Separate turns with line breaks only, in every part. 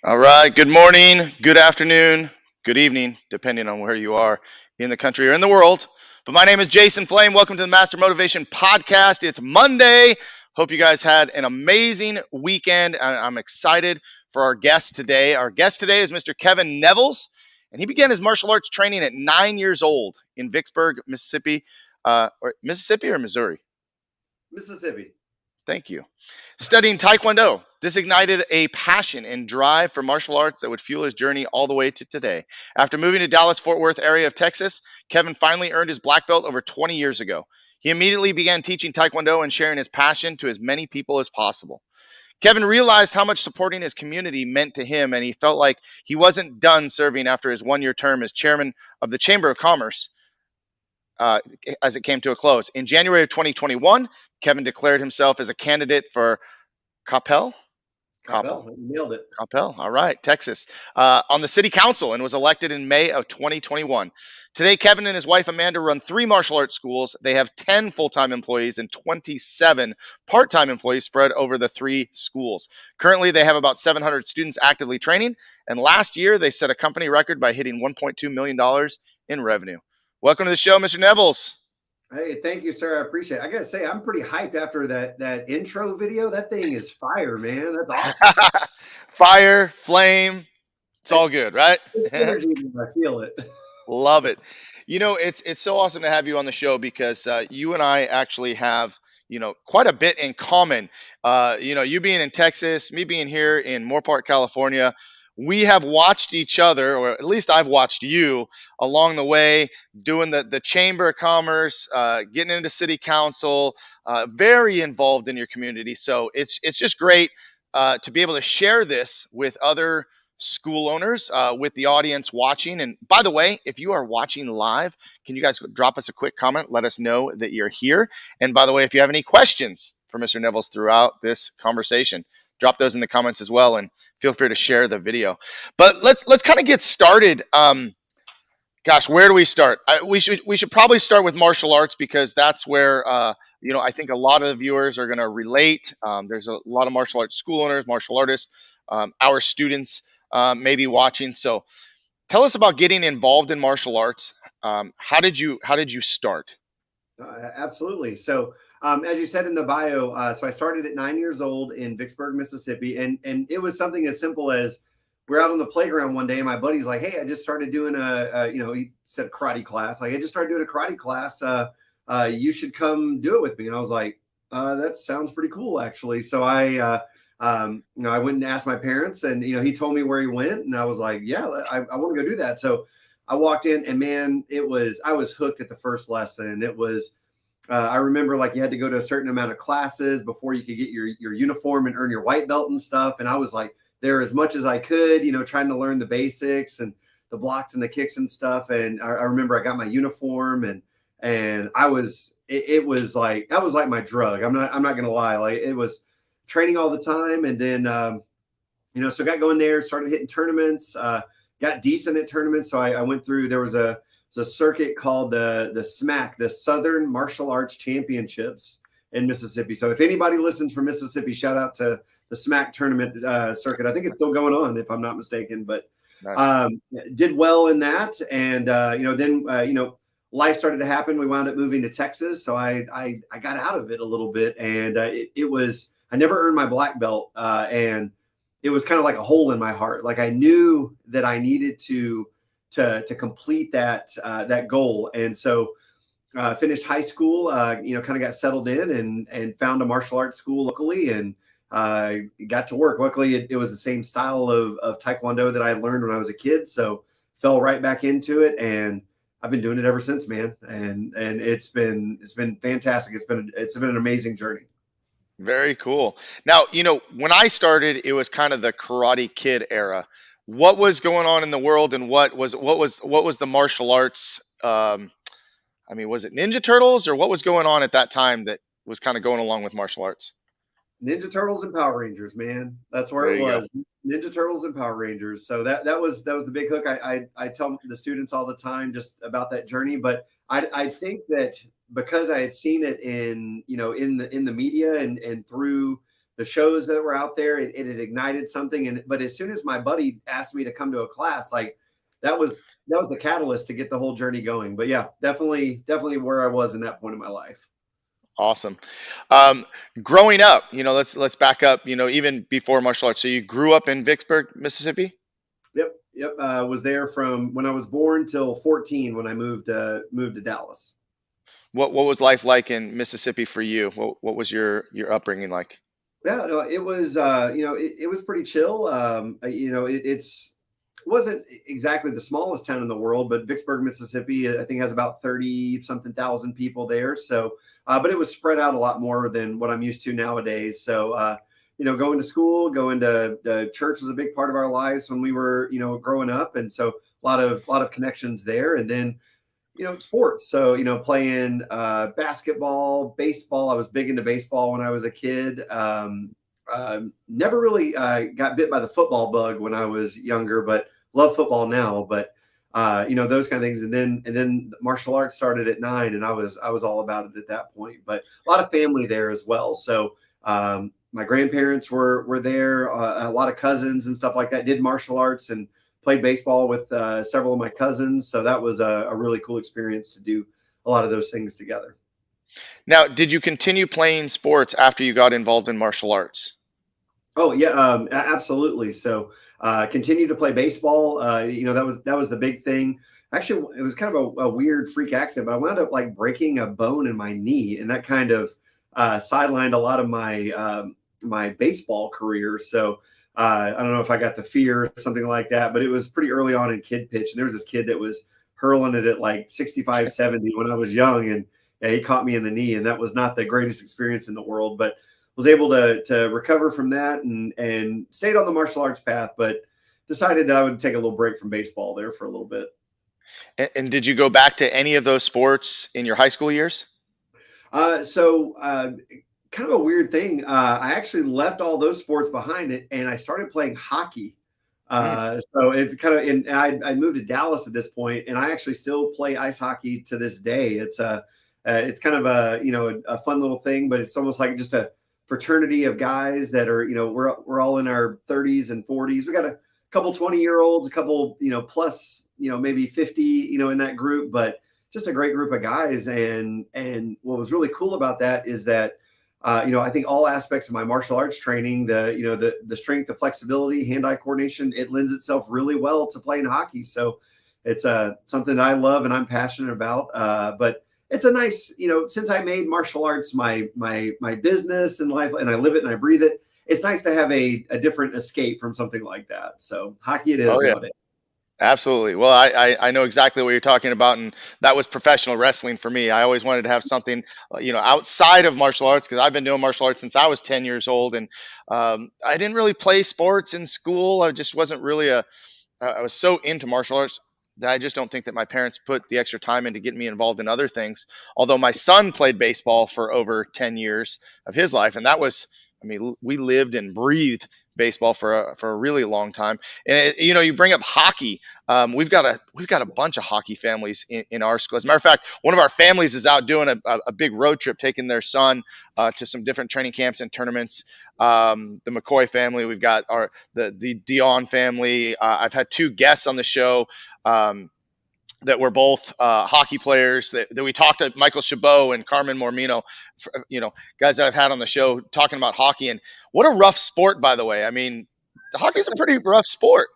All right. Good morning, good afternoon, good evening, depending on where you are in the country or in the world. But my name is Jason Flame. Welcome to the Master Motivation Podcast. It's Monday. Hope you guys had an amazing weekend. I'm excited for our guest today. Our guest today is Mr. Kevin Nevels, and he began his martial arts training at 9 years old in Vicksburg, Mississippi, or Missouri.
Mississippi.
Thank you. Studying Taekwondo. This ignited a passion and drive for martial arts that would fuel his journey all the way to today. After moving to Dallas Fort Worth area of Texas, Kevin finally earned his black belt over 20 years ago. He immediately began teaching Taekwondo and sharing his passion to as many people as possible. Kevin realized how much supporting his community meant to him, and he felt like he wasn't done serving after his 1 year term as chairman of the Chamber of Commerce uh, as it came to a close. In January of 2021, Kevin declared himself as a candidate for Coppell. Coppell.
Coppell, you nailed it.
Coppell. All right, Texas, on the city council and was elected in May of 2021. Today, Kevin and his wife Amanda run 3 martial arts schools. They have 10 full time employees and 27 part time employees spread over the 3 schools. Currently, they have about 700 students actively training. And last year, they set a company record by hitting $1.2 million in revenue. Welcome to the show, Mr. Nevels.
Hey, thank you, sir. I appreciate it. I gotta say, I'm pretty hyped after that intro video. That thing is fire, man. That's awesome.
Fire, flame, it's
It-
all good, right?
It's energy, I feel it.
Love it. It's so awesome to have you on the show because you and I actually have quite a bit in common. You being in Texas, me being here in Moorpark, California. We have watched each other, or at least I've watched you along the way, doing the Chamber of Commerce, getting into City Council, very involved in your community. So it's just great to be able to share this with other school owners, with the audience watching. And by the way, if you are watching live, can you guys drop us a quick comment? Let us know that you're here. And by the way, if you have any questions for Mr. Nevels throughout this conversation, drop those in the comments as well, and feel free to share the video. But let's kind of get started. Gosh, where do we start? We should probably start with martial arts because that's where I think a lot of the viewers are going to relate. There's a lot of martial arts school owners, martial artists, our students may be watching. So tell us about getting involved in martial arts. How did you start?
Absolutely. So, as you said in the bio, so I started at 9 years old in Vicksburg, Mississippi, and it was something as simple as we're out on the playground one day, and my buddy's like, "Hey, I just started doing he said karate class. Like, I just started doing a karate class. You should come do it with me." And I was like, "That sounds pretty cool, actually." So I went and asked my parents, and he told me where he went, and I was like, "Yeah, I want to go do that." So I walked in, and man, I was hooked at the first lesson. It was I remember like you had to go to a certain amount of classes before you could get your uniform and earn your white belt and stuff. And I was like there as much as I could, trying to learn the basics and the blocks and the kicks and stuff. And I remember I got my uniform, and it was like that was like my drug. I'm not gonna lie, like it was training all the time. And then so got going there, started hitting tournaments, got decent at tournaments. So I went through. There was a circuit called the SMAC, the Southern Martial Arts Championships in Mississippi. So if anybody listens from Mississippi, shout out to the SMAC tournament circuit. I think it's still going on, if I'm not mistaken. But
Nice.
did well in that, and then life started to happen. We wound up moving to Texas, so I got out of it a little bit, and it was I never earned my black belt, and it was kind of like a hole in my heart. Like I knew that I needed to complete that goal. And so finished high school, kind of got settled in and found a martial arts school locally, and got to work. Luckily, it was the same style of Taekwondo that I learned when I was a kid. So fell right back into it, and I've been doing it ever since, man. And it's been fantastic. It's been an amazing journey.
Very cool. Now, when I started, it was kind of the Karate Kid era. What was going on in the world, and what was the martial arts? Was it Ninja Turtles, or what was going on at that time that was kind of going along with martial arts?
Ninja Turtles and Power Rangers, man. That's where
There
it
you go.
was. Ninja Turtles and Power Rangers. So that was the big hook. I tell the students all the time just about that journey. But I think that because I had seen it in the media and through the shows that were out there. It had ignited something. But as soon as my buddy asked me to come to a class, like that was the catalyst to get the whole journey going. But yeah, definitely where I was in that point in my life.
Awesome. Um, Growing up, let's back up. Even before martial arts. So you grew up in Vicksburg, Mississippi.
Yep. Was there from when I was born till 14 when I moved to Dallas.
What was life like in Mississippi for you? What was your upbringing like?
Yeah, no, it was it was pretty chill. It's wasn't exactly the smallest town in the world, but Vicksburg, Mississippi, I think has about 30 something thousand people there. So, but it was spread out a lot more than what I'm used to nowadays. So, going to school, going to church was a big part of our lives when we were growing up, and so a lot of connections there. And then sports. So, playing basketball, baseball. I was big into baseball when I was a kid. Never really got bit by the football bug when I was younger, but love football now. But those kind of things. And then martial arts started at 9, and I was all about it at that point. But a lot of family there as well. So my grandparents were there. A lot of cousins and stuff like that did martial arts and played baseball with several of my cousins. So that was a really cool experience to do a lot of those things together.
Now, did you continue playing sports after you got involved in martial arts?
Oh yeah, absolutely. So continue to play baseball. That was the big thing. Actually, it was kind of a weird freak accident, but I wound up like breaking a bone in my knee, and that kind of sidelined a lot of my baseball career. So I don't know if I got the fear or something like that, but it was pretty early on in kid pitch. And there was this kid that was hurling it at like 65, 70 when I was young. And yeah, he caught me in the knee. And that was not the greatest experience in the world, but was able to recover from that and stayed on the martial arts path, but decided that I would take a little break from baseball there for a little bit.
And did you go back to any of those sports in your high school years?
So kind of a weird thing. I actually left all those sports behind it, and I started playing hockey.
Mm.
So it's kind of, and I moved to Dallas at this point, and I actually still play ice hockey to this day. It's kind of a fun little thing, but it's almost like just a fraternity of guys that are we're all in our 30s and 40s. We got a couple 20-year-olds, a couple plus maybe 50 in that group, but just a great group of guys. And what was really cool about that is that I think all aspects of my martial arts training, the strength, the flexibility, hand-eye coordination, it lends itself really well to playing hockey. So it's something that I love and I'm passionate about. But it's a nice, since I made martial arts my business and life, and I live it and I breathe it. It's nice to have a different escape from something like that. So hockey it is
Oh yeah.
nowadays.
Absolutely. Well, I know exactly what you're talking about, and that was professional wrestling for me. I always wanted to have something, outside of martial arts because I've been doing martial arts since I was 10 years old, and I didn't really play sports in school. I just wasn't really I was so into martial arts that I just don't think that my parents put the extra time into getting me involved in other things. Although my son played baseball for over 10 years of his life, and that was, I mean, we lived and breathed baseball for a really long time. And you bring up hockey. We've got a bunch of hockey families in our school. As a matter of fact, one of our families is out doing a big road trip, taking their son to some different training camps and tournaments. The McCoy family, we've got the Dion family. I've had two guests on the show. That were both hockey players that we talked to Michael Chabot and Carmen Mormino, guys that I've had on the show talking about hockey. And what a rough sport, by the way. I mean, hockey's a pretty rough sport.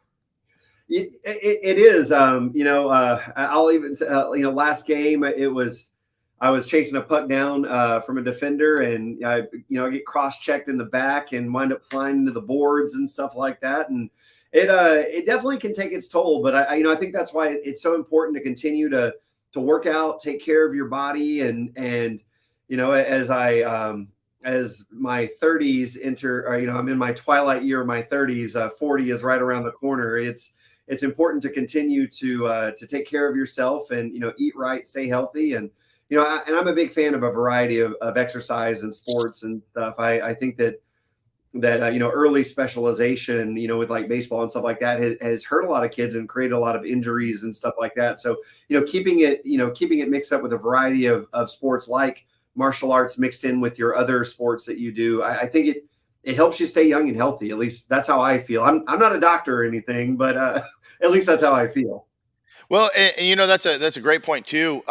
It is. I'll even say, last game I was chasing a puck down from a defender, and I get cross checked in the back and wind up flying into the boards and stuff like that. And it definitely can take its toll. But I think that's why it's so important to continue to work out, take care of your body, and as my 30s enter, or, I'm in my twilight year of my 30s. 40 is right around the corner. It's important to continue to take care of yourself and eat right, stay healthy, and I'm a big fan of a variety of exercise and sports and stuff. I think that early specialization with like baseball and stuff like that has hurt a lot of kids and created a lot of injuries and stuff like that. So keeping it mixed up with a variety of sports like martial arts mixed in with your other sports that you do, I think it helps you stay young and healthy. At least that's how I feel. I'm not a doctor or anything, but at least that's how I feel.
Well, and that's a great point too.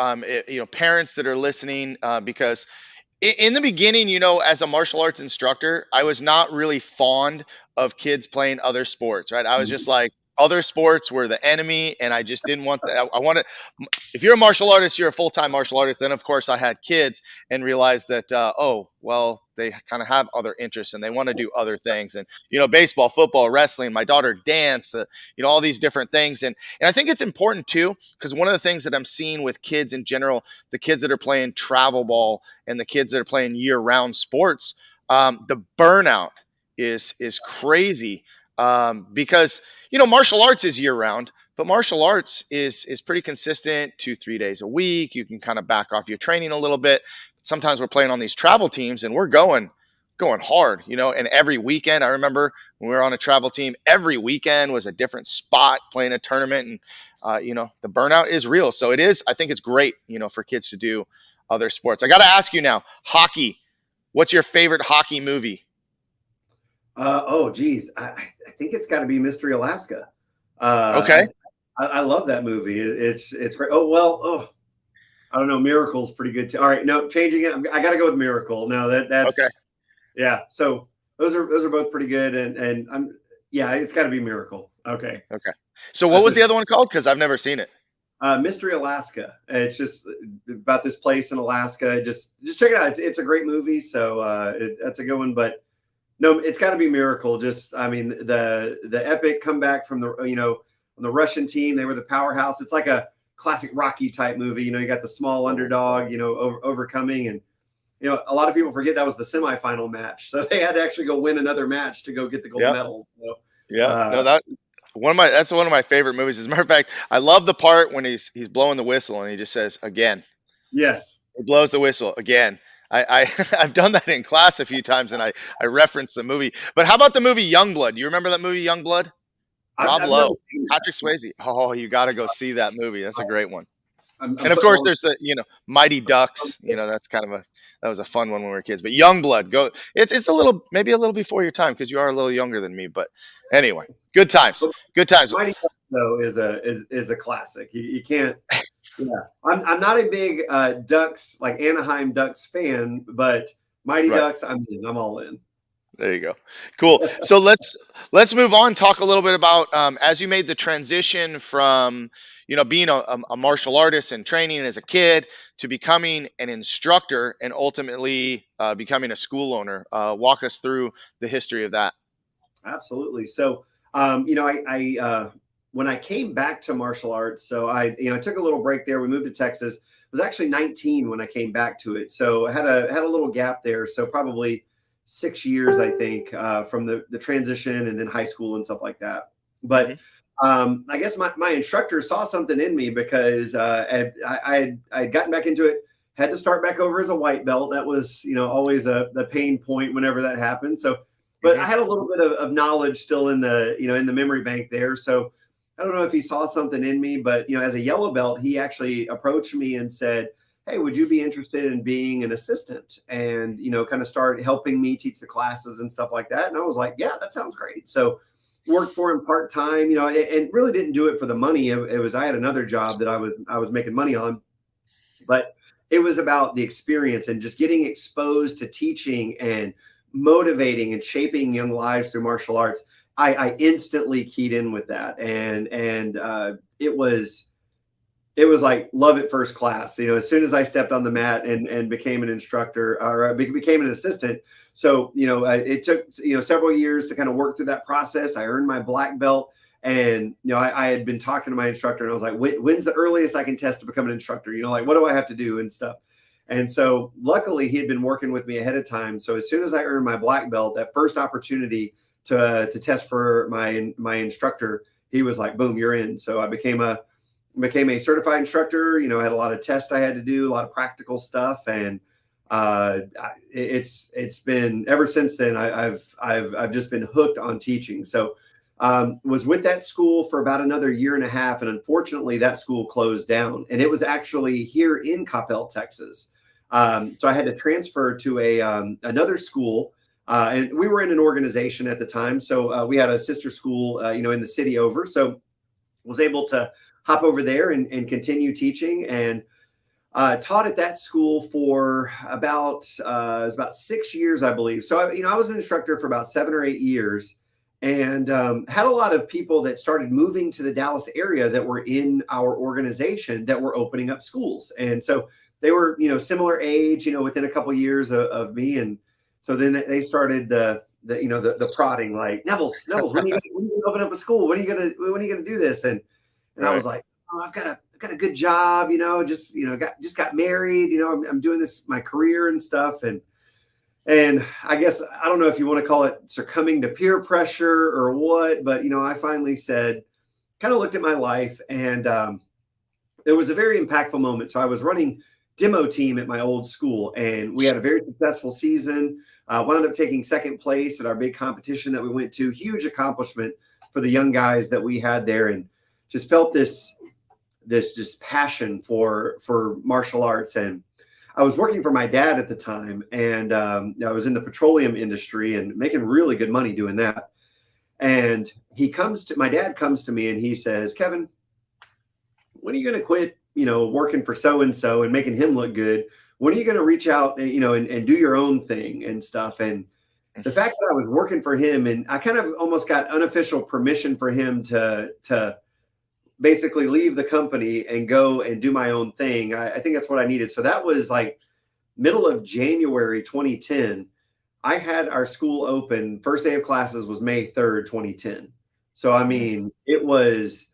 Parents that are listening, because in the beginning, as a martial arts instructor, I was not really fond of kids playing other sports, right? I was just like, other sports were the enemy, and I just didn't want that. I wanted, if you're a martial artist, you're a full time martial artist. Then, of course, I had kids and realized that, oh, well, they kind of have other interests and they want to do other things. And, baseball, football, wrestling, my daughter danced, all these different things. And I think it's important too, because one of the things that I'm seeing with kids in general, the kids that are playing travel ball and the kids that are playing year round sports, the burnout is crazy, because martial arts is year round, but martial arts is pretty consistent, 2-3 days a week. You can kind of back off your training a little bit. Sometimes we're playing on these travel teams and we're going hard, and every weekend, I remember when we were on a travel team, every weekend was a different spot playing a tournament. And the burnout is real. So I think it's great, for kids to do other sports. I got to ask you now, hockey. What's your favorite hockey movie?
Oh, geez, I think it's got to be Mystery Alaska. Uh,
Okay.
I love that movie. It's great. Oh well. Oh, I don't know. Miracle's pretty good too. All right, no, changing it. I got to go with Miracle. No,
Okay.
that's yeah. So those are both pretty good, and I'm yeah. It's got to be Miracle. Okay.
Okay. So what was the other one called? Because I've never seen it.
Mystery Alaska. It's just about this place in Alaska. Just check it out. It's a great movie. So that's a good one. But no, it's got to be Miracle. Just I mean the epic comeback from the Russian team. They were the powerhouse. It's like a classic Rocky type movie. You got the small underdog. Overcoming, and a lot of people forget that was the semifinal match. So they had to actually go win another match to go get the gold
Yeah.
medals. So
Yeah. No,
uh,
that's one of my favorite movies. As a matter of fact, I love the part when he's blowing the whistle and he just says again.
yes,
He blows the whistle again. I've done that in class a few times, and I reference the movie. But how about the movie Youngblood? You remember that movie Youngblood?
I've,
Rob
I've never
Lowe,
seen that.
Patrick Swayze. Oh, you got to go see that movie. That's a great one.
I'm
And of
putting
course,
all
there's the Mighty Ducks. That's that was a fun one when we were kids. But Youngblood, go. It's a little, maybe a little before your time because you are a little younger than me. But anyway, good times,
the
good times.
Mighty Ducks though is a classic. You can't. Yeah, I'm not a big Ducks like Anaheim Ducks fan, but Mighty
Right.
Ducks, I'm all in.
There you go. Cool. So let's move on. Talk a little bit about, as you made the transition from being a martial artist and training as a kid to becoming an instructor and ultimately becoming a school owner. Walk us through the history of that.
Absolutely. So, when I came back to martial arts, so I took a little break there. We moved to Texas. I was actually 19 when I came back to it, so I had a little gap there. So probably 6 years, I think, from the transition and then high school and stuff like that.
Hmm.
But I guess my instructor saw something in me because I had gotten back into it. Had to start back over as a white belt. That was always the pain point whenever that happened. So but
Hmm.
I had a little bit of knowledge still in the memory bank there. So I don't know if he saw something in me, but as a yellow belt, he actually approached me and said, "Hey, would you be interested in being an assistant and kind of start helping me teach the classes and stuff like that?" And I was like, "Yeah, that sounds great." So worked for him part time, and really didn't do it for the money. It was I had another job that I was making money on, but it was about the experience and just getting exposed to teaching and motivating and shaping young lives through martial arts. I instantly keyed in with that, and it was like love at first class. As soon as I stepped on the mat and became an instructor or became an assistant. So it took several years to kind of work through that process. I earned my black belt, and I had been talking to my instructor, and I was like, when's the earliest I can test to become an instructor? Like what do I have to do and stuff. And so luckily he had been working with me ahead of time. So as soon as I earned my black belt, that first opportunity to test for my instructor, he was like, boom, you're in. So I became a certified instructor. Had a lot of tests I had to do, a lot of practical stuff, and it's been ever since then. I've just been hooked on teaching. So was with that school for about another year and a half, and unfortunately, that school closed down. And it was actually here in Coppell, Texas. So I had to transfer to another school And we were in an organization at the time, so we had a sister school, in the city over. So was able to hop over there and continue teaching, and taught at that school for it was about 6 years, I believe. So I was an instructor for about 7 or 8 years, and had a lot of people that started moving to the Dallas area that were in our organization that were opening up schools, and so they were similar age, within a couple of years of me, and so then they started the prodding, like, Nevels, when are you gonna open up a school? When are you gonna do this? And I
Right.
was like, oh, I've got a good job, got married, I'm doing this my career and stuff, and I guess I don't know if you want to call it succumbing to peer pressure or what, but I finally said, kind of looked at my life, and it was a very impactful moment. So I was running demo team at my old school, and we had a very successful season. Wound up taking second place at our big competition that we went to. Huge accomplishment for the young guys that we had there, and just felt this just passion for martial arts. And I was working for my dad at the time, and I was in the petroleum industry and making really good money doing that. And my dad comes to me and he says, Kevin, when are you going to quit, working for so and so and making him look good? When are you going to reach out, and do your own thing and stuff? And the fact that I was working for him, and I kind of almost got unofficial permission for him to basically leave the company and go and do my own thing. I think that's what I needed. So that was like middle of January 2010. I had our school open. First day of classes was May 3rd, 2010. So I
Mm.
mean, it was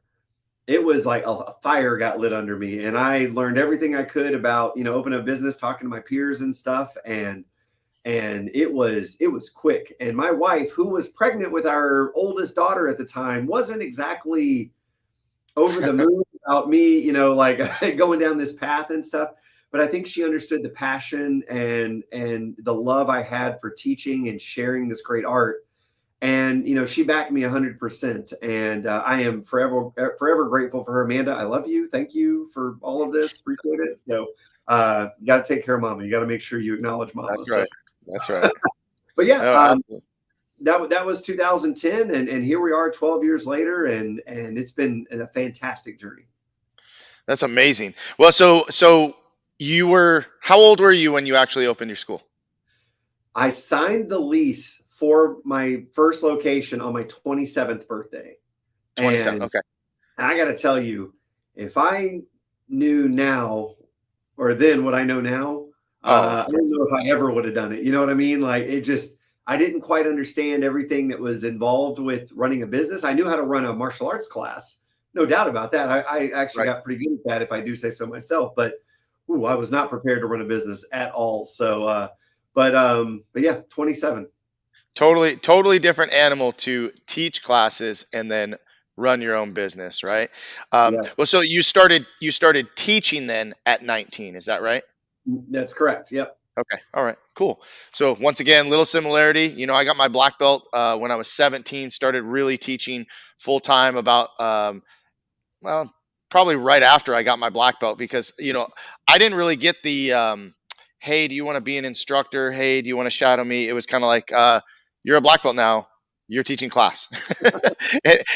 like a fire got lit under me, and I learned everything I could about opening a business, talking to my peers and stuff, and it was quick. And my wife, who was pregnant with our oldest daughter at the time, wasn't exactly over the moon about me, like going down this path and stuff. But I think she understood the passion and the love I had for teaching and sharing this great art. And she backed me 100%, and I am forever grateful for her. Amanda, I love you. Thank you for all of this. Appreciate it. So you got to take care of Mama. You got to make sure you acknowledge Mama.
That's
So,
right. That's right.
but yeah,
Oh, absolutely.
that was 2010, and here we are 12 years later, and it's been a fantastic journey.
That's amazing. Well, so how old were you when you actually opened your school?
I signed the lease for my first location on my 27th birthday.
27.
And
Okay.
I got to tell you, if I knew now or then what I know now,
Oh, of
I
course.
don't know if I ever would have done it. You know what I mean? Like, I didn't quite understand everything that was involved with running a business. I knew how to run a martial arts class, no doubt about that. I actually
Right.
got pretty good at that, if I do say so myself. But I was not prepared to run a business at all. So, but yeah, 27.
Totally different animal to teach classes and then run your own business, right?
Yes,
Well, so you started teaching then at 19, is that right?
that's correct. Yep.
Okay. All right. Cool. So once again, little similarity. I got my black belt when I was 17. Started really teaching full time about well, probably right after I got my black belt because I didn't really get the hey, do you want to be an instructor? Hey, do you want to shadow me? It was kind of like you're a black belt now. You're teaching class,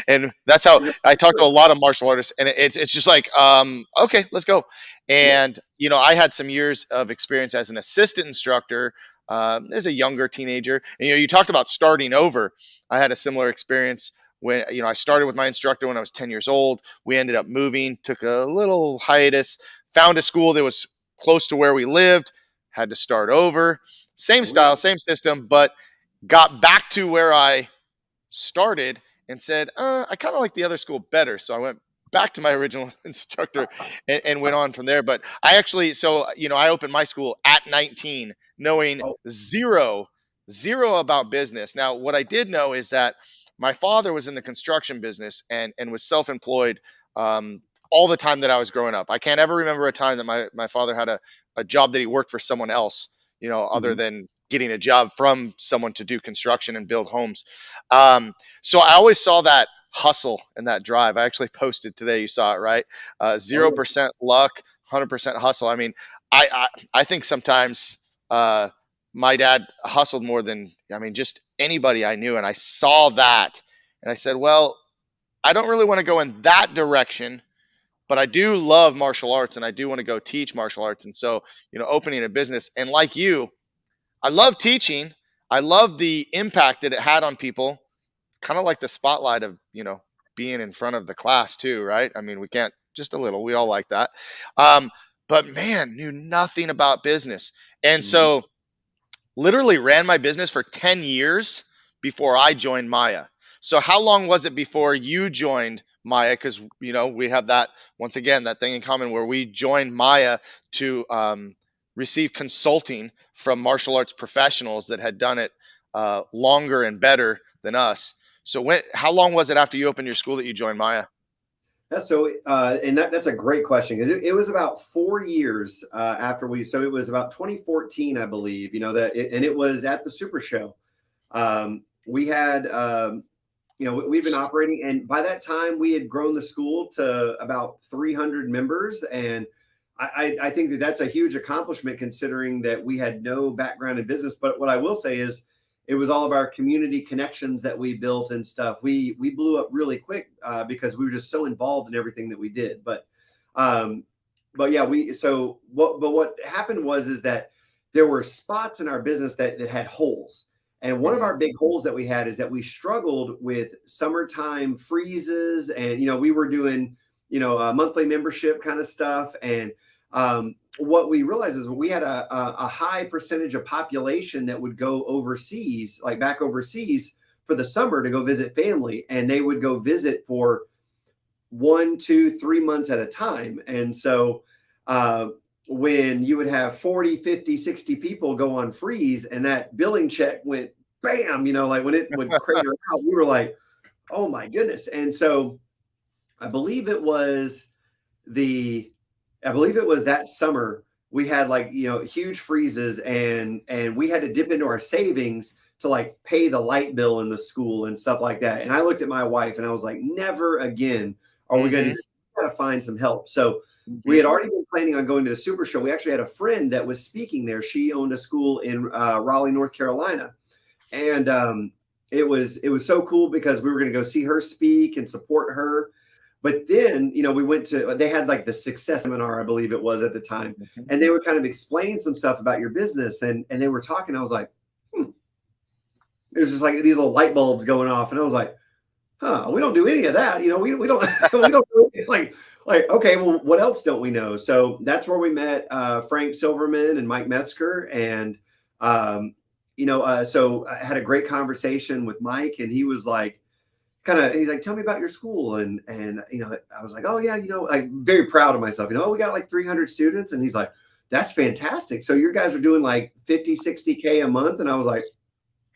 and that's how
Yep.
I talk to a lot of martial artists, and it's just like okay, let's go.
Yep.
And I had some years of experience as an assistant instructor as a younger teenager. And you talked about starting over. I had a similar experience when I started with my instructor when I was 10 years old. We ended up moving, took a little hiatus, found a school that was close to where we lived, had to start over. Same
Oh yeah.
style, same system, but got back to where I started and said, I kind of like the other school better. So I went back to my original instructor and went on from there. But I actually, so, I opened my school at 19, knowing
Oh.
zero about business. Now, what I did know is that my father was in the construction business and was self employed all the time that I was growing up. I can't ever remember a time that my father had a job that he worked for someone else, other
Mhm.
than getting a job from someone to do construction and build homes. So I always saw that hustle and that drive. I actually posted today. You saw it, right?
Oh
Zero
yeah.
percent luck, 100% hustle. I mean, I think sometimes. my dad hustled more than, I mean, just anybody I knew. And I saw that. And I said, well, I don't really want to go in that direction, but I do love martial arts and I do want to go teach martial arts. And so, opening a business, and like you, I love teaching. I love the impact that it had on people, kind of like the spotlight of, being in front of the class too, right? I mean, we can't, just a little, we all like that. Um, but man, knew nothing about business. And
Mhm.
so literally ran my business for 10 years before I joined Maya. So how long was it before you joined Maya? Because we have that, once again, that thing in common where we joined Maya to receive consulting from martial arts professionals that had done it longer and better than us. So how long was it after you opened your school that you joined Maya?
That's so, and that's a great question because it was about 4 years after we. So it was about 2014, I believe. And it was at the Super Show. We had, we've been operating, and by that time we had grown the school to about 300 members, and I think that that's a huge accomplishment considering that we had no background in business. But what I will say is, it was all of our community connections that we built and stuff. We blew up really quick because we were just so involved in everything that we did. Um, but yeah, we so what. But what happened was is that there were spots in our business that had holes. And one of
Hmm.
our big holes that we had is that we struggled with summertime freezes, and we were doing a monthly membership kind of stuff, and what we realized is we had a high percentage of population that would go overseas, like back overseas for the summer to go visit family, and they would go visit for 1, 2, 3 months at a time. And so uh, when you would have 40, 50, 60 people go on freeze and that billing check went bam, like when it would crater out, we were like, oh my goodness. And so I believe it was the I believe it was that summer we had like huge freezes, and we had to dip into our savings to like pay the light bill in the school and stuff like that. And I looked at my wife and I was like, never again are we going to do
Hmm.
this. We got to find some help. So we
Hmm.
had already been planning on going to the Super Show. We actually had a friend that was speaking there. She owned a school in Raleigh, North Carolina, and it was so cool because we were going to go see her speak and support her. But then, we went to, they had like the success seminar, I believe it was at the time.
Hmm.
And they would kind of explain some stuff about your business. And they were talking. I was like, hmm. It was just like these little light bulbs going off. And I was like, huh, we don't do any of that. We don't, we don't okay, well, what else don't we know? So that's where we met Frank Silverman and Mike Metzger. And, so I had a great conversation with Mike, and he was like, he's like, tell me about your school. And I was like, oh yeah, like very proud of myself. We got like 300 students. And he's like, that's fantastic. So your guys are doing like 50, 60K a month. And I was like,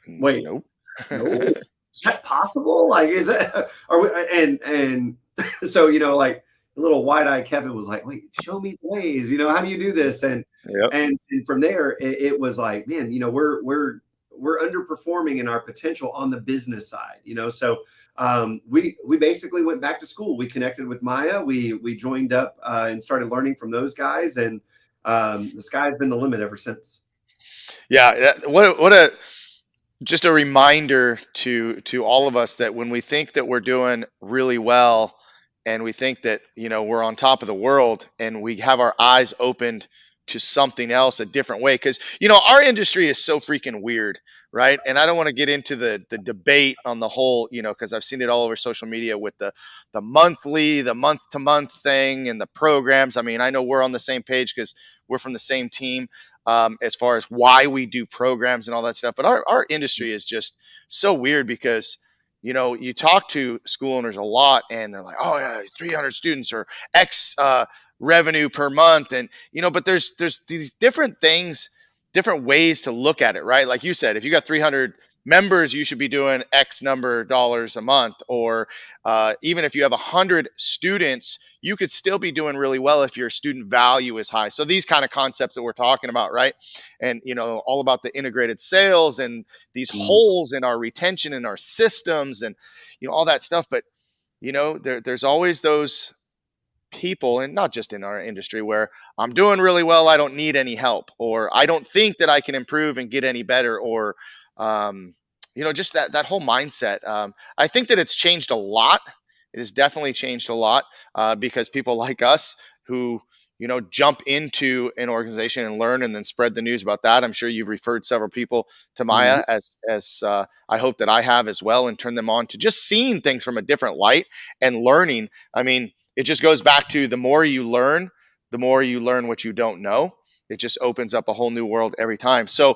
wait,
Nope.
no, is that possible? Like, is that, are we, and so, like little wide-eyed Kevin was like, wait, show me the ways, how do you do this? And,
Yep.
and from there, it was like, man, we're underperforming in our potential on the business side, so we basically went back to school. We connected with Maya. We joined up and started learning from those guys, and the sky's been the limit ever since.
Yeah. What a just a reminder to all of us that when we think that we're doing really well and we think that we're on top of the world and we have our eyes opened to something else a different way, because our industry is so freaking weird, right? And I don't want to get into the debate on the whole, because I've seen it all over social media with the month to month thing and the programs. I mean, I know we're on the same page because we're from the same team, as far as why we do programs and all that stuff. But our industry is just so weird because, you talk to school owners a lot and they're like, oh, yeah, 300 students or X revenue per month. And, but there's these different things, different ways to look at it, right? Like you said, if you got 300 members, you should be doing X number of dollars a month. Or even if you have 100 students, you could still be doing really well if your student value is high. So these kind of concepts that we're talking about, right? And all about the integrated sales and these
Mm,
holes in our retention and our systems and all that stuff. But there's always those people, and not just in our industry, where I'm doing really well, I don't need any help, or I don't think that I can improve and get any better, or um, just that whole mindset. I think that it's changed a lot. It has definitely changed a lot, because people like us who jump into an organization and learn and then spread the news about that. I'm sure you've referred several people to
Mhm.
Maya, as I hope that I have as well, and turn them on to just seeing things from a different light and learning. I mean, it just goes back to the more you learn what you don't know. It just opens up a whole new world every time. So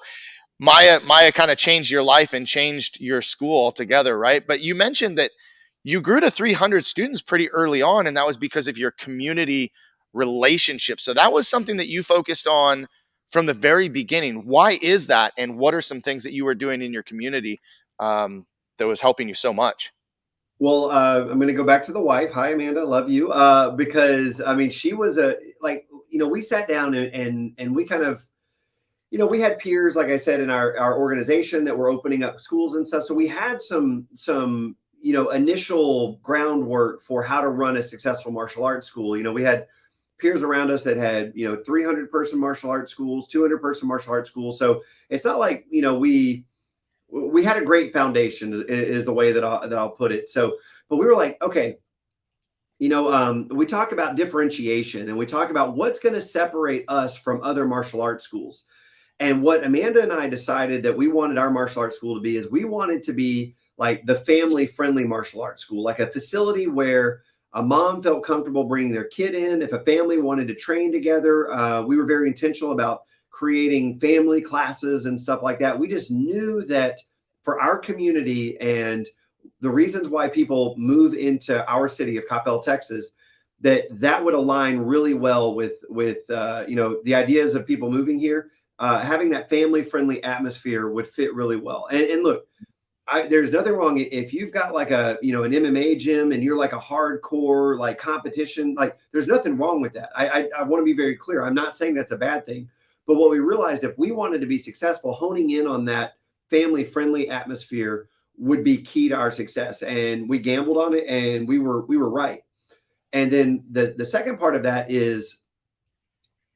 Maya kind of changed your life and changed your school altogether, right? But you mentioned that you grew to 300 students pretty early on, and that was because of your community relationship. So that was something that you focused on from the very beginning. Why is that, and what are some things that you were doing in your community, that was helping you so much?
Well, I'm going to go back to the wife. Hi, Amanda. Love you. Because I mean, she was a like we sat down and we kind of we had peers, like I said, in our organization that were opening up schools and stuff. So we had some initial groundwork for how to run a successful martial arts school. We had peers around us that had 300-person martial arts schools, 200-person martial arts schools. So it's not like we had a great foundation is the way that I'll put it. So, but we were like, okay, we talk about differentiation and we talk about what's going to separate us from other martial arts schools. And what Amanda and I decided that we wanted our martial arts school to be is we wanted to be like the family friendly martial arts school, like a facility where a mom felt comfortable bringing their kid in. If a family wanted to train together, we were very intentional about creating family classes and stuff like that. We just knew that for our community and the reasons why people move into our city of Coppell, Texas, that would align really well with the ideas of people moving here. Having that family friendly atmosphere would fit really well. And look, there's nothing wrong if you've got like an MMA gym and you're like a hardcore like competition. Like there's nothing wrong with that. I want to be very clear. I'm not saying that's a bad thing, but what we realized if we wanted to be successful, honing in on that family friendly atmosphere would be key to our success. And we gambled on it, and we were right. And then the second part of that is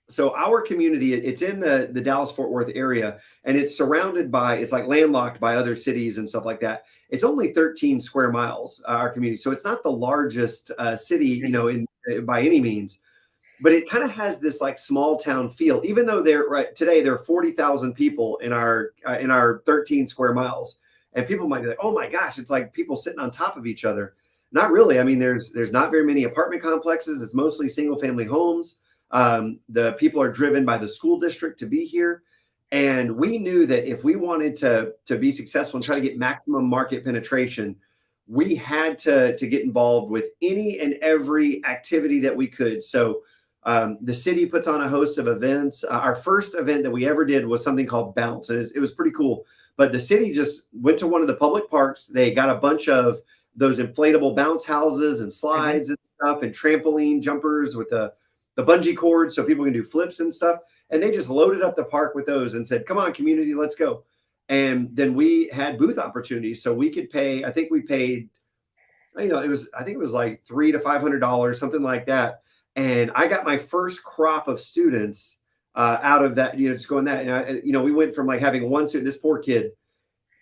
so our community, it's in the Dallas Fort Worth area, and it's surrounded by, it's like landlocked by other cities and stuff like that. It's only 13 square miles, our community, so it's not the largest city in by any means, but it kind of has this like small town feel, even though today there are 40,000 people in our 13 square miles. And people might be like, oh my gosh, it's like people sitting on top of each other. Not really. I mean, there's not very many apartment complexes. It's mostly single family homes. The people are driven by the school district to be here. And we knew that if we wanted to be successful and try to get maximum market penetration, we had to get involved with any and every activity that we could. So the city puts on a host of events. Our first event that we ever did was something called Bounce, and it was pretty cool. But the city just went to one of the public parks. They got a bunch of those inflatable bounce houses and
Mhm.
slides and stuff, and trampoline jumpers with the bungee cords so people can do flips and stuff. And they just loaded up the park with those and said, "Come on, community, let's go." And then we had booth opportunities, so we could pay. I think we paid I think it was like $300 to $500, something like that. And I got my first crop of students out of that, just going that. And we went from like having one student, this poor kid,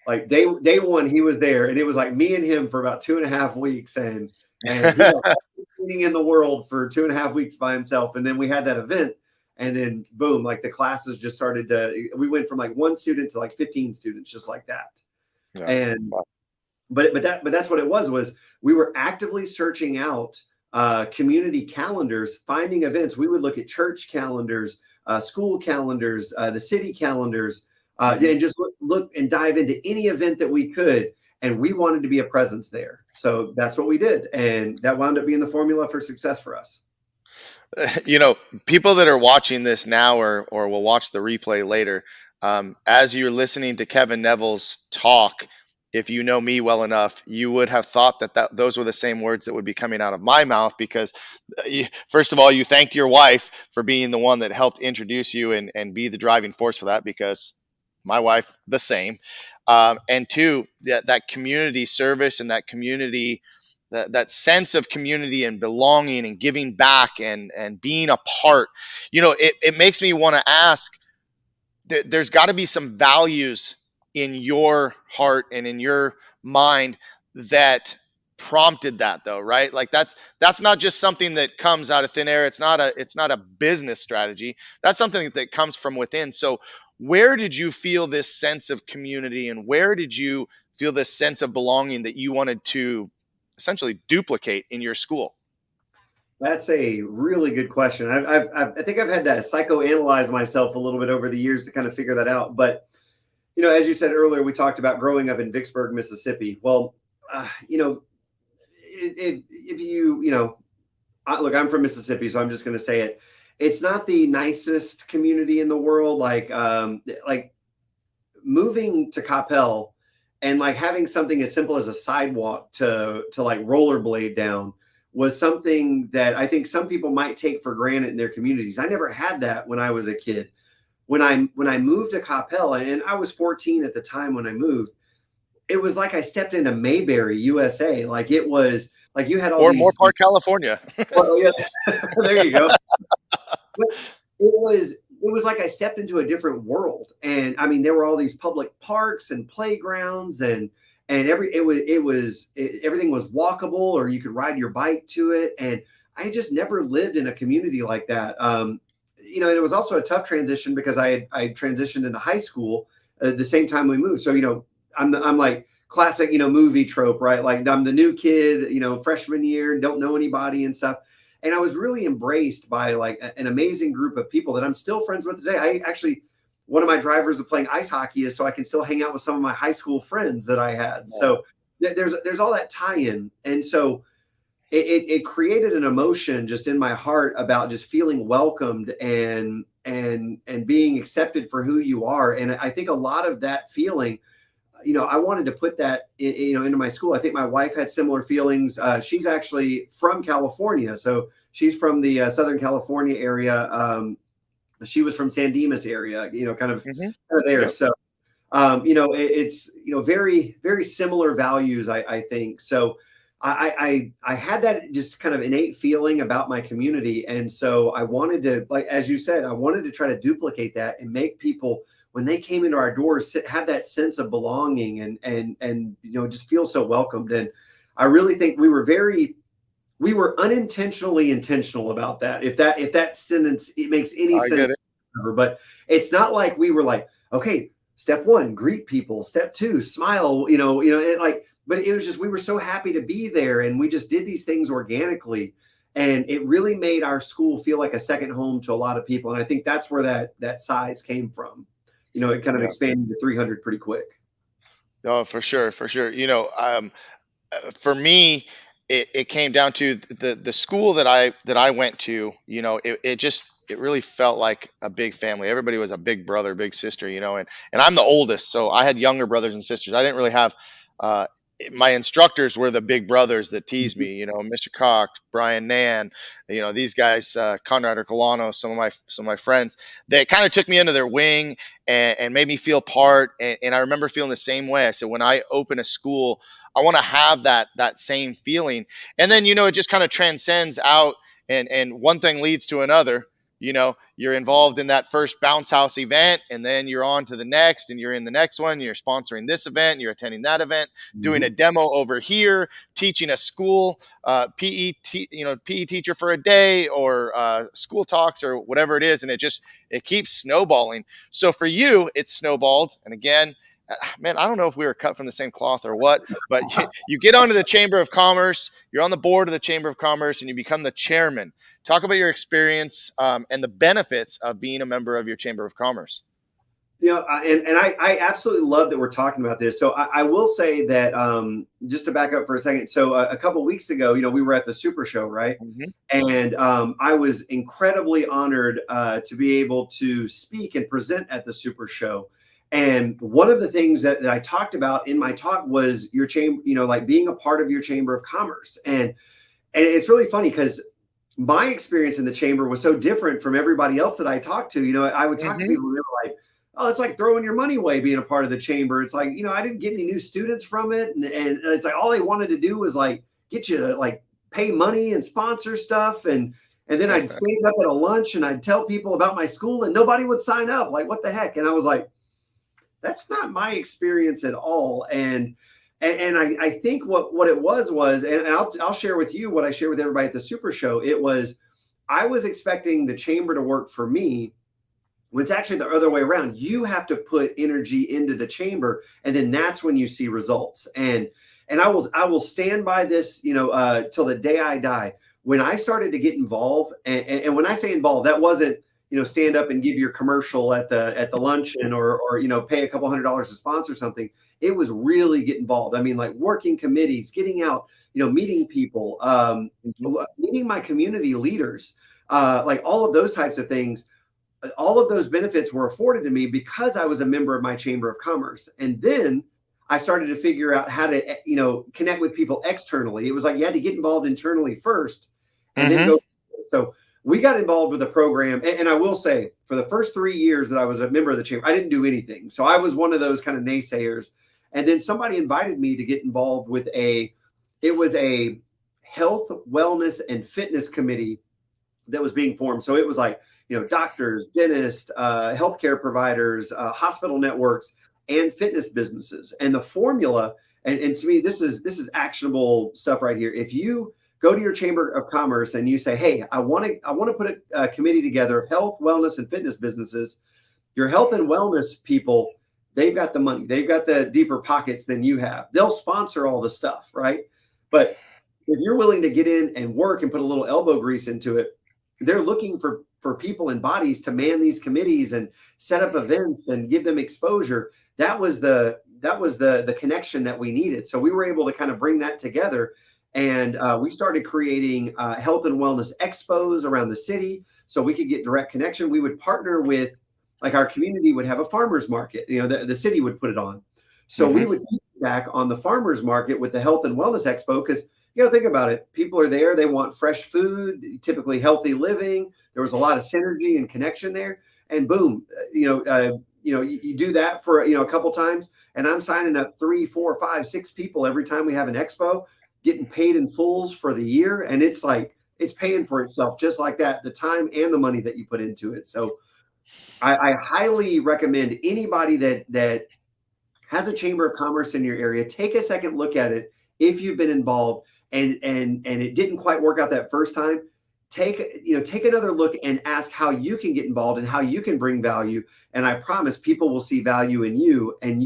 like day one, he was there, and it was like me and him for about 2.5 weeks, and he had all the training in the world for 2.5 weeks by himself. And then we had that event, and then boom, like the classes just started to. We went from like one student to like 15 students, just like that.
Yeah.
And
Wow.
but that's what it was we were actively searching out community calendars, finding events. We would look at church calendars, school calendars, the city calendars,
Mhm.
and just look and dive into any event that we could. And we wanted to be a presence there, so that's what we did, and that wound up being the formula for success for us.
you know, People that are watching this now, or will watch the replay later, as you're listening to Kevin Nevels talk, if you know me well enough, you would have thought that those were the same words that would be coming out of my mouth, because first of all, you thanked your wife for being the one that helped introduce you and be the driving force for that, because my wife the same. And two, that community service and that community that sense of community and belonging and giving back and being a part. It makes me want to ask, there's got to be some values in your heart and in your mind that prompted that, though, right? Like that's not just something that comes out of thin air. It's not a business strategy. That's something that comes from within. So where did you feel this sense of community, and where did you feel this sense of belonging that you wanted to essentially duplicate in your school?
That's a really good question. I think I've had to psychoanalyze myself a little bit over the years to kind of figure that out. But as you said earlier, we talked about growing up in Vicksburg, Mississippi. Well, if look, I'm from Mississippi, so I'm just going to say it. It's not the nicest community in the world. Like moving to Coppell and like having something as simple as a sidewalk to like rollerblade down was something that I think some people might take for granted in their communities. I never had that when I was a kid. When I moved to Coppell, and I was 14 at the time when I moved, it was like I stepped into Mayberry, USA. Like it was like you had all
Or
these.
Moorpark, California?
Well, yeah, there you go. But it was like I stepped into a different world, and I mean there were all these public parks and playgrounds, and everything was walkable, or you could ride your bike to it, and I just never lived in a community like that. And it was also a tough transition because I transitioned into high school at the same time we moved. So I'm like classic movie trope, right? Like I'm the new kid, freshman year, don't know anybody and stuff. And I was really embraced by like an amazing group of people that I'm still friends with today. I actually, one of my drivers of playing ice hockey is so I can still hang out with some of my high school friends that I had. So there's all that tie-in. And so it created an emotion just in my heart about just feeling welcomed and being accepted for who you are. And I think a lot of that feeling, I wanted to put that into my school. I think my wife had similar feelings. She's actually from California, so she's from the Southern California area. She was from San Dimas area, kind of there.
Yep.
So it's very very similar values. I think so. I had that just kind of innate feeling about my community, and so I wanted to, like as you said, I wanted to try to duplicate that and make people, when they came into our doors, have that sense of belonging and just feel so welcomed. And I really think we were unintentionally intentional about that. If that sentence it makes any
I get
sense,
it.
but it's not like we were like, okay, step one, greet people. Step two, smile. But it was just we were so happy to be there, and we just did these things organically. And it really made our school feel like a second home to a lot of people. And I think that's where that size came from. It kind of
Yeah.
expanded to 300 pretty quick.
Oh, for sure, for sure. For me, it came down to the school that I went to. It really felt like a big family. Everybody was a big brother, big sister. And I'm the oldest, so I had younger brothers and sisters. I didn't really have. Uh, my instructors were the big brothers that teased
Mhm.
me. Mr. Cox, Brian Nan, these guys, Conrad Ercolano, some of my friends. They kind of took me under their wing and made me feel part. And I remember feeling the same way. I said, when I open a school, I want to have that same feeling. And then it just kind of transcends out, and one thing leads to another. You're involved in that first bounce house event, and then you're on to the next, and you're in the next one. You're sponsoring this event, you're attending that event, doing a
Mhm.
demo over here, teaching a school, PE teacher for a day, or school talks, or whatever it is, and it keeps snowballing. So for you, it's snowballed, and again, man, I don't know if we were cut from the same cloth or what, but you get onto the Chamber of Commerce, you're on the board of the Chamber of Commerce, and you become the chairman. Talk about your experience, and the benefits of being a member of your Chamber of Commerce.
And I absolutely love that we're talking about this. So I will say that just to back up for a second. So a couple weeks ago, we were at the Super Show, right?
Hmm.
And I was incredibly honored to be able to speak and present at the Super Show. And one of the things that I talked about in my talk was your chamber, like being a part of your Chamber of Commerce. And it's really funny because my experience in the chamber was so different from everybody else that I talked to. I would talk to
Hmm.
people and they were like, oh, it's like throwing your money away being a part of the chamber. It's like, I didn't get any new students from it. And it's like all they wanted to do was like get you to like pay money and sponsor stuff. And then I'd stand up at a lunch and I'd tell people about my school and nobody would sign up. Like, what the heck? And I was like, that's not my experience at all. And I think what it was, and I'll share with you what I share with everybody at the Super Show. It was, I was expecting the chamber to work for me, when it's actually the other way around. You have to put energy into the chamber, and then that's when you see results. And I will stand by this, till the day I die. When I started to get involved, and when I say involved, that wasn't, stand up and give your commercial at the luncheon, or pay a couple $100 to sponsor something. It was really get involved. I mean, like working committees, getting out, meeting people, meeting my community leaders, like all of those types of things. All of those benefits were afforded to me because I was a member of my Chamber of Commerce. And then I started to figure out how to, connect with people externally. It was like you had to get involved internally first and then
Mm-hmm.
go. So we got involved with the program. And I will say, for the first 3 years that I was a member of the chamber, I didn't do anything. So I was one of those kind of naysayers. And then somebody invited me to get involved with it was a health, wellness, and fitness committee that was being formed. So it was like, doctors, dentists, healthcare providers, hospital networks, and fitness businesses. And the formula, and to me, this is actionable stuff right here. If you go to your Chamber of Commerce and you say, hey, I want to put a committee together of health, wellness, and fitness businesses, your health and wellness people, they've got the money, they've got the deeper pockets than you have. They'll sponsor all the stuff, right? But if you're willing to get in and work and put a little elbow grease into it, they're looking for people and bodies to man these committees and set up events and give them exposure. That was the connection that we needed. So we were able to kind of bring that together, and we started creating health and wellness expos around the city so we could get direct connection. We would partner with, like, our community would have a farmers market. The city would put it on. So
Mm-hmm.
we would back on the farmers market with the health and wellness expo, because you got to think about it. People are there. They want fresh food, typically healthy living. There was a lot of synergy and connection there. And boom, you do that for, a couple times, and I'm signing up 3, 4, 5, 6 people every time we have an expo, getting paid in fulls for the year. And it's like, it's paying for itself just like that, the time and the money that you put into it. So I highly recommend anybody that has a Chamber of Commerce in your area, take a second look at it. If you've been involved and it didn't quite work out that first time, take another look and ask how you can get involved and how you can bring value. And I promise people will see value in you, and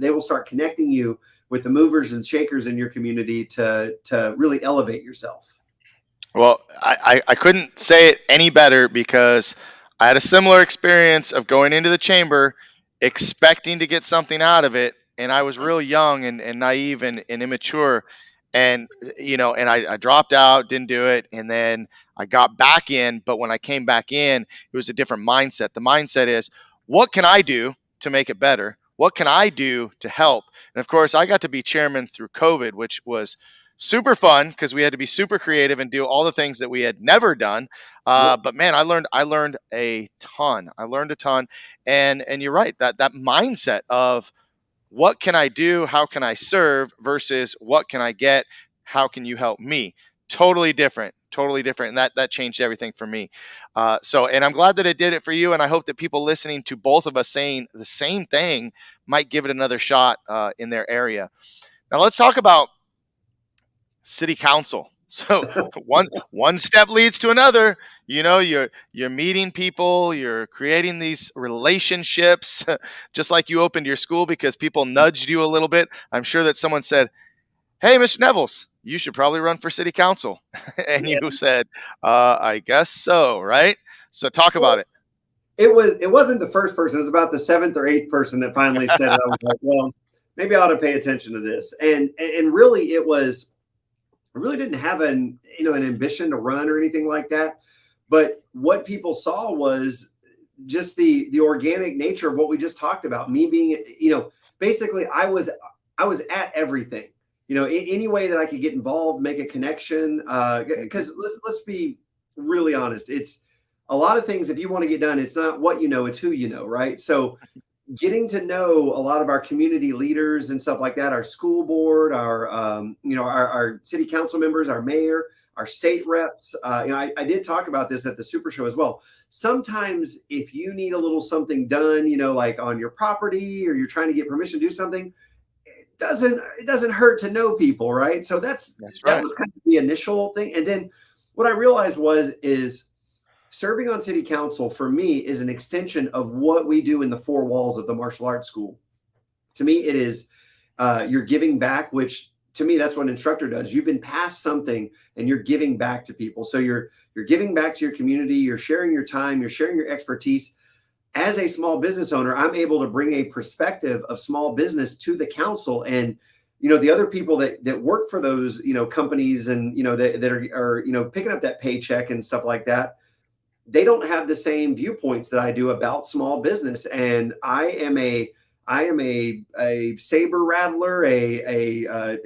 they will start connecting you with the movers and shakers in your community to really elevate yourself.
Well, I couldn't say it any better, because I had a similar experience of going into the chamber expecting to get something out of it. And I was real young and naive and immature. And, I dropped out, didn't do it. And then I got back in. But when I came back in, it was a different mindset. The mindset is, what can I do to make it better? What can I do to help? And of course, I got to be chairman through COVID, which was super fun because we had to be super creative and do all the things that we had never done.
Yep.
But man, I learned a ton. I learned a ton, and you're right, that mindset of what can I do, how can I serve, versus what can I get, how can you help me. Totally different, totally different, and that changed everything for me. And I'm glad that it did it for you, and I hope that people listening to both of us saying the same thing might give it another shot in their area. Now let's talk about city council. So one step leads to another. You're meeting people, you're creating these relationships, just like you opened your school because people nudged you a little bit. I'm sure that someone said, "Hey, Mr. Nevels, you should probably run for city council," and you said, "I guess so." Right? So talk about it.
It wasn't the first person. It was about the seventh or eighth person that finally said it. I was like, well, maybe I ought to pay attention to this. And really, I really didn't have an ambition to run or anything like that. But what people saw was just the organic nature of what we just talked about. Me being, basically I was at everything. Any way that I could get involved, make a connection. Because let's be really honest, it's a lot of things. If you want to get done, it's not what you know, it's who you know, right? So getting to know a lot of our community leaders and stuff like that, our school board, our our city council members, our mayor, our state reps. I did talk about this at the Super Show as well. Sometimes if you need a little something done, like on your property, or you're trying to get permission to do something, it doesn't hurt to know people, right? So
That's
that
right.
was kind of the initial thing. And then what I realized is serving on city council for me is an extension of what we do in the four walls of the martial arts school. To me, it is you're giving back, which to me that's what an instructor does. You've been passed something and you're giving back to people. So you're giving back to your community. You're sharing your time. You're sharing your expertise. As a small business owner, I'm able to bring a perspective of small business to the council, and the other people that work for those companies, and that are picking up that paycheck and stuff like that, they don't have the same viewpoints that I do about small business. And I am a saber rattler, a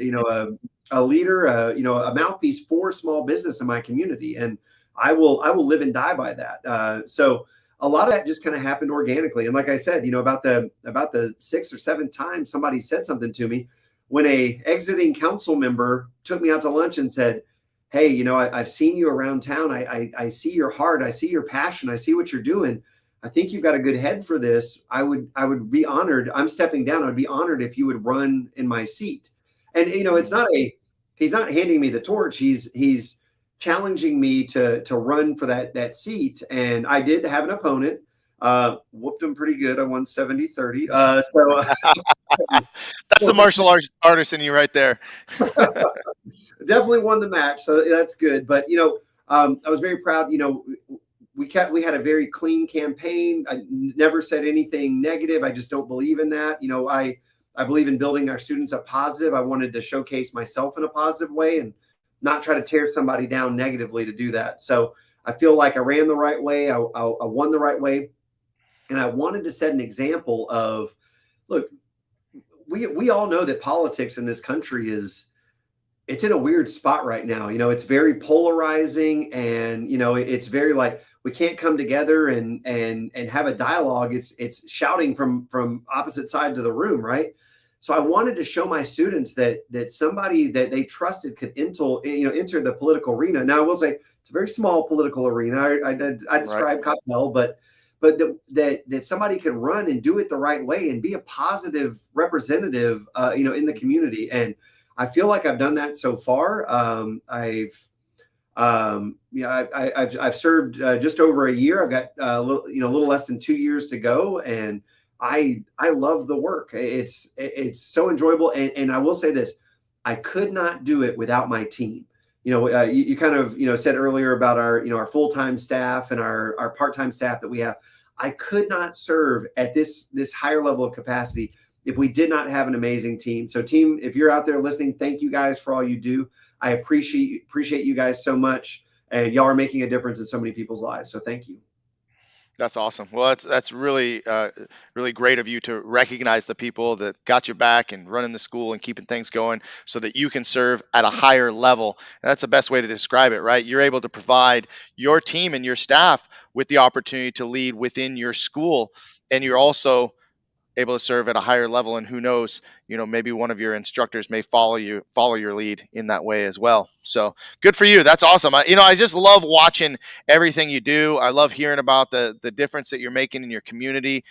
leader, a mouthpiece for small business in my community, and I will live and die by that. So a lot of that just kind of happened organically. And like I said, about the sixth or seventh time somebody said something to me, when a exiting council member took me out to lunch and said, hey, I've seen you around town. I see your heart. I see your passion. I see what you're doing. I think you've got a good head for this. I would be honored. I'm stepping down. I'd be honored if you would run in my seat. And it's not he's not handing me the torch. He's challenging me to run for that seat. And I did have an opponent. Whooped him pretty good. I won 70-30.
That's the martial arts artist in you right there.
Definitely won the match, so that's good. But I was very proud. We had a very clean campaign. I never said anything negative. I just don't believe in that. I believe in building our students up positive. I wanted to showcase myself in a positive way and not try to tear somebody down negatively to do that. So I feel like I ran the right way. I won the right way, and I wanted to set an example of, look, we all know that politics in this country it's in a weird spot right now. It's very polarizing, and it's very like we can't come together and have a dialogue. It's shouting from opposite sides of the room, right? So I wanted to show my students that somebody that they trusted could enter the political arena. Now I will say it's a very small political arena. I
Right.
describe Coppell, but that somebody could run and do it the right way and be a positive representative, in the community. And I feel like I've done that so far. I've served just over a year. I've got a little less than 2 years to go, and I love the work. It's so enjoyable, and I will say this: I could not do it without my team. You kind of said earlier about our full-time staff and our part-time staff that we have. I could not serve at this higher level of capacity if we did not have an amazing team. So team, if you're out there listening, thank you guys for all you do. I appreciate you guys so much, and y'all are making a difference in so many people's lives. So thank you.
That's awesome. Well, that's really really great of you to recognize the people that got your back and running the school and keeping things going so that you can serve at a higher level. And that's the best way to describe it, right? You're able to provide your team and your staff with the opportunity to lead within your school, and you're also able to serve at a higher level. And who knows, maybe one of your instructors may follow your lead in that way as well. So good for you. That's awesome. I just love watching everything you do. I love hearing about the difference that you're making in your community.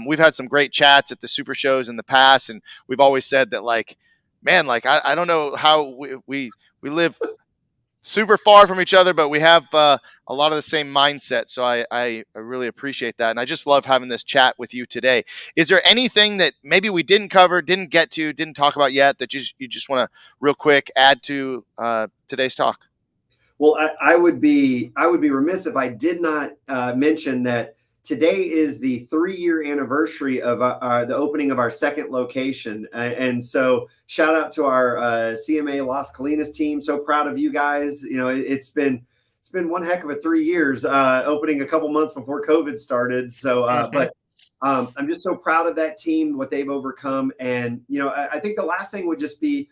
We've had some great chats at the super shows in the past, and we've always said that, like, man, like I don't know how we live super far from each other, but we have a lot of the same mindset. So I really appreciate that. And I just love having this chat with you today. Is there anything that maybe we didn't cover, didn't get to, didn't talk about yet that you just want to real quick add to today's talk?
Well, I would be remiss if I did not mention that today is the 3-year anniversary of the opening of our second location, and so shout out to our CMA Las Colinas team. So proud of you guys. It's been one heck of a 3 years, opening a couple months before COVID started. So, but I'm just so proud of that team, what they've overcome, and I think the last thing would just be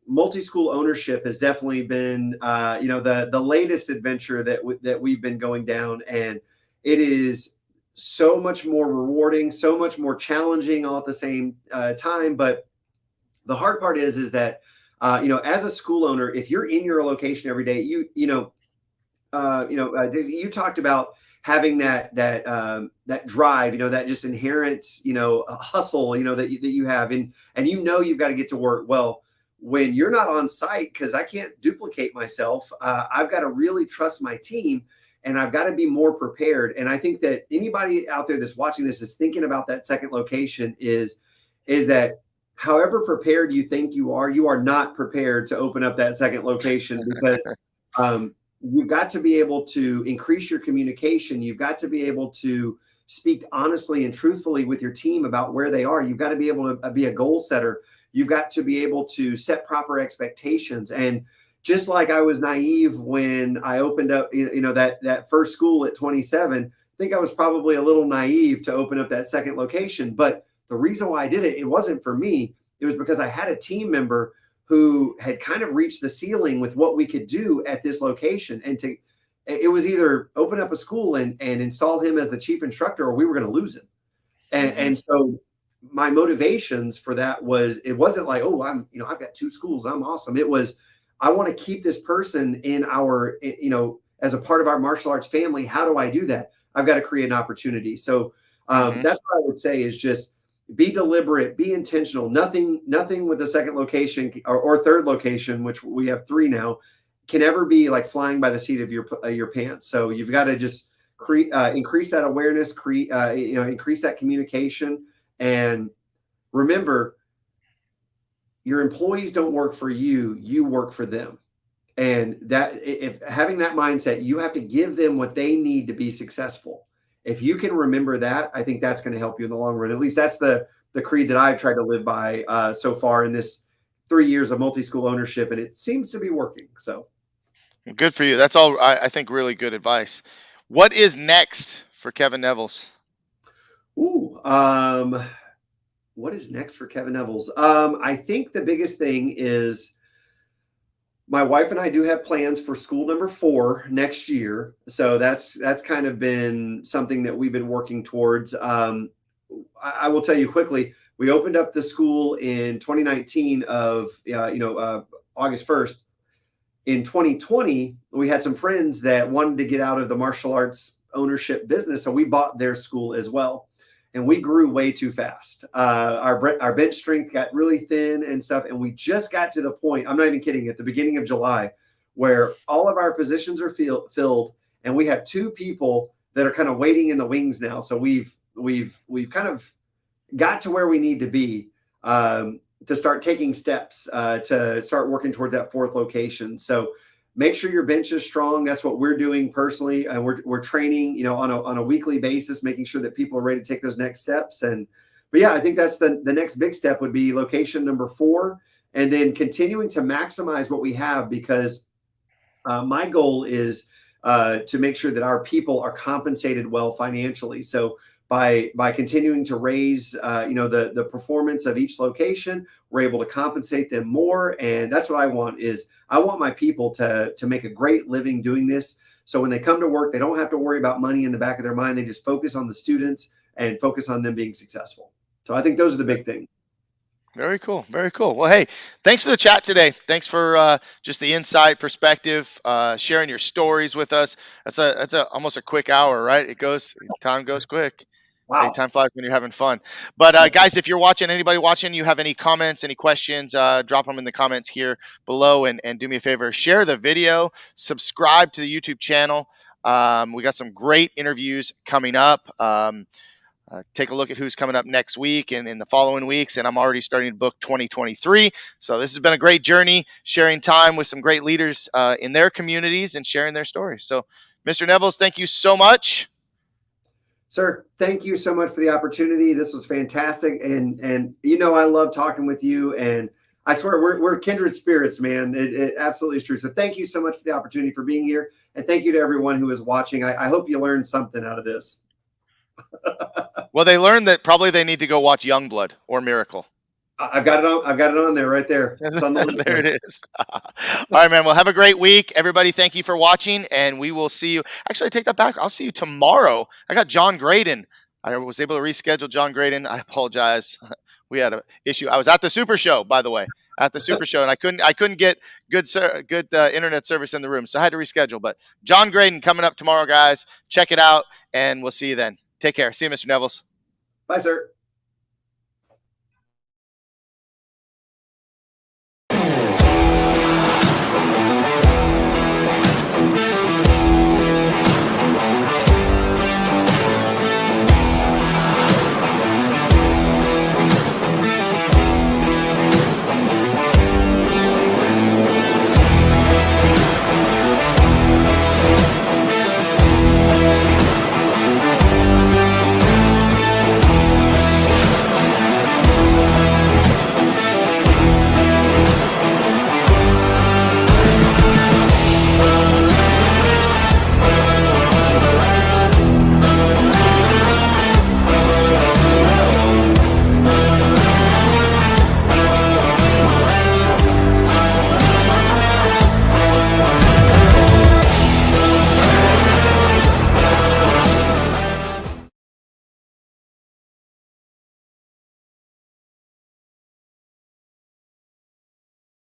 multi-school ownership has definitely been, the latest adventure that we've been going down, and it is so much more rewarding, so much more challenging all at the same time. But the hard part is that as a school owner, if you're in your location every day, you talked about having that drive, that just inherent, hustle, that you have, and you've got to get to work. Well, when you're not on site, because I can't duplicate myself, I've got to really trust my team, and I've got to be more prepared. And I think that anybody out there that's watching this is thinking about that second location is that however prepared you think you are not prepared to open up that second location because you've got to be able to increase your communication. You've got to be able to speak honestly and truthfully with your team about where they are. You've got to be able to be a goal setter. You've got to be able to set proper expectations. And just like I was naive when I opened up, that first school at 27, I think I was probably a little naive to open up that second location. But the reason why I did it, it wasn't for me. It was because I had a team member who had kind of reached the ceiling with what we could do at this location. And it was either open up a school and install him as the chief instructor, or we were going to lose him. And so my motivations for that it wasn't like, oh, I've got two schools, I'm awesome. It was, I want to keep this person in our, as a part of our martial arts family. How do I do that? I've got to create an opportunity. So that's what I would say is just be deliberate, be intentional. Nothing with the second location or third location, which we have three now, can ever be like flying by the seat of your pants. So you've got to just increase that awareness, increase that communication, and remember, your employees don't work for you; you work for them. And that, if having that mindset, you have to give them what they need to be successful. If you can remember that, I think that's going to help you in the long run. At least that's the creed that I've tried to live by so far in this 3 years of multi-school ownership, and it seems to be working. So,
Good for you. That's all. I think really good advice. What is next for Kevin Nevels?
ooh, what is next for Kevin Nevels? I think the biggest thing is my wife and I do have plans for school number 4 next year. So that's kind of been something that we've been working towards. I will tell you quickly, we opened up the school in 2019 of August 1st. In 2020, we had some friends that wanted to get out of the martial arts ownership business, so we bought their school as well. And we grew way too fast. Our bench strength got really thin and stuff, and we just got to the point, I'm not even kidding, at the beginning of July, where all of our positions are filled, and we have 2 people that are kind of waiting in the wings now. So we've kind of got to where we need to be to start taking steps to start working towards that 4th location. So make sure your bench is strong. That's what we're doing personally, and we're training, on a weekly basis, making sure that people are ready to take those next steps. But yeah, I think that's the next big step would be location number 4, and then continuing to maximize what we have, because my goal is to make sure that our people are compensated well financially. So by continuing to raise the performance of each location, we're able to compensate them more. And that's what I want my people to make a great living doing this. So when they come to work, they don't have to worry about money in the back of their mind. They just focus on the students and focus on them being successful. So I think those are the big things.
Very cool. Very cool. Well, hey, thanks for the chat today. Thanks for just the insight, perspective, sharing your stories with us. That's almost a quick hour, right? Time goes quick. Hey,
Wow.
time flies when you're having fun. But guys, if you're watching, anybody watching, you have any comments, any questions, drop them in the comments here below, and do me a favor, share the video, subscribe to the YouTube channel. We got some great interviews coming up. Take a look at who's coming up next week and in the following weeks. And I'm already starting to book 2023. So this has been a great journey, sharing time with some great leaders in their communities and sharing their stories. So, Mr. Nevels, thank you so much.
Sir, thank you so much for the opportunity. This was fantastic. And I love talking with you. And I swear we're kindred spirits, man. It absolutely is true. So thank you so much for the opportunity for being here. And thank you to everyone who is watching. I hope you learned something out of this.
Well, they learned that probably they need to go watch Youngblood or Miracle.
I've got it on. I've got it on there right there. It's on the list
There
there.
it is. All right, man. Well, have a great week. Everybody, thank you for watching, and we will see you. Actually, I take that back. I'll see you tomorrow. I got John Graydon. I was able to reschedule John Graydon. I apologize. We had an issue. I was at the Super Show, by the way, at the Super Show, and I couldn't get good internet service in the room, so I had to reschedule. But John Graydon coming up tomorrow, guys. Check it out, and we'll see you then. Take care. See you, Mr. Nevels.
Bye, sir.